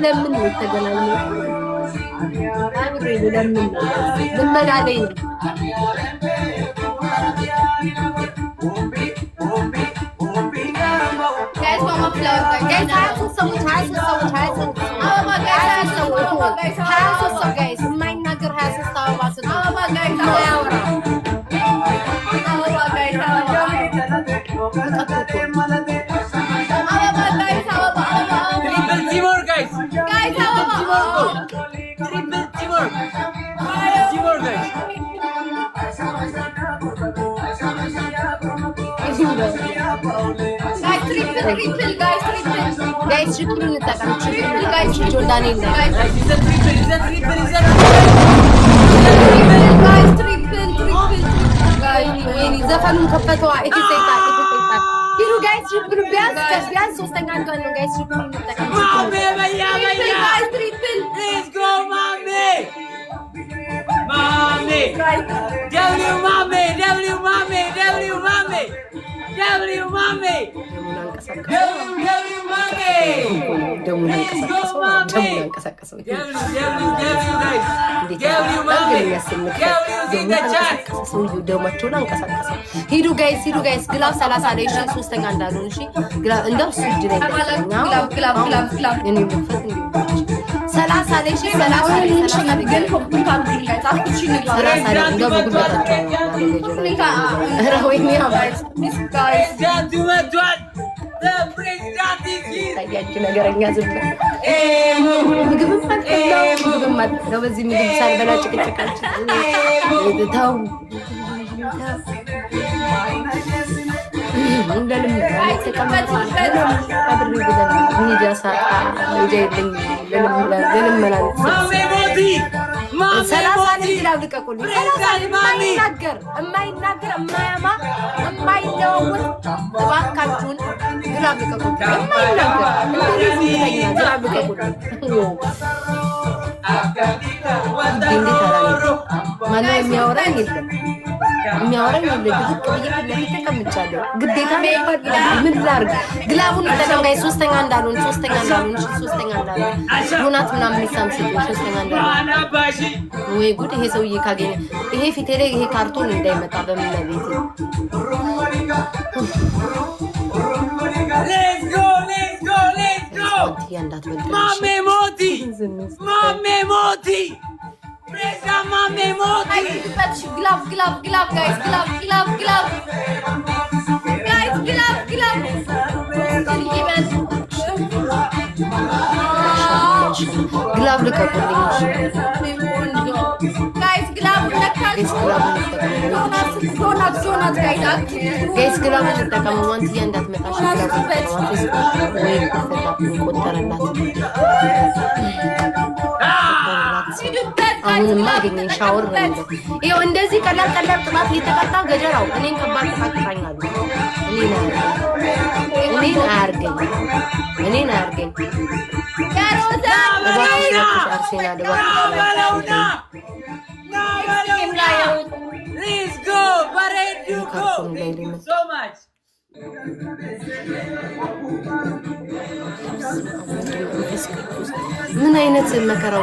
ለምን ተገናኙ? አብሬ ለምን ልመዳለኝ guys mama flower guys guys የማይናገር 23 አበባ አበባ guys triple guys triple nitaqam triple guys jordan inda guys triple guys yani ዘፈኑን ከፈተዋ እቴታ ሂሩ guys triple ቢያንስ ሶስተኛ አንዷን ነው guys triple nitaqam ማሜ በያ guys triple let's go ማሜ ሂዱ ጋይስ ግላብ 30 ላይ እሺ ሶስተኛ እንዳሉን እሺ ግላብ እንደው ስጅ ላይ ግላብ እኔ ምፈት እንዴ 30 ላይ እሺ 30 ላይ ግን ኮምፒውተር ላይ ታጥቁሽ ነው 30 ላይ እንደው በጉልበታቸው ረወይኛ ጋይስ ዳቱ ወዷል ለፕሬዝዳንት ይታያች ነገረኛ ዝም ምግብም ነው በዚህ ምግብ ሳልበላ ጭቅጭቃችን ታው እንደለም ተቀመጥ አብሬ ብለን ሚዲያ ሳጣ ለጀይልኝ ለምን ሰላሳን ይላልቀቁልኝ የማይናገር የማያማ የማይለወጥ እባካችሁን ይላልቀቁልኝ የማይናገር ይላልቀቁልኝ ማነው የሚያወራኝ የለም ድርቅ ብዬ ተቀምጫለሁ ግዴታ ምን ላድርግ ግላቡን ተጠቀም ጋይ ሶስተኛ እንዳሉን ዶናት ምናምን ይሳምሽኝ ሶስተኛ እንዳሉን ወይ ጉድ ይሄ ሰውዬ ካገኘ ይሄ ፊቴ ላይ ይሄ ካርቶን እንዳይመጣ በመቤት Mame Moti Presa Mame Moti glove guys glove glove ልቀቁልኝ guys glove ልቀቁልኝ ዋንት እንዳትመጣሽ ወይ ቆጠረላት አሁንማ አገኘኝ ሻወር ነው ይሄው እንደዚህ ቀላል ጥማት እየተቀጣ ገጀራው እኔን ከባድ ተፋቅራኛል እኔን አያርገኝ ያሮዛ አርሴናል Let's go Baredu go so much ምን አይነት መከራ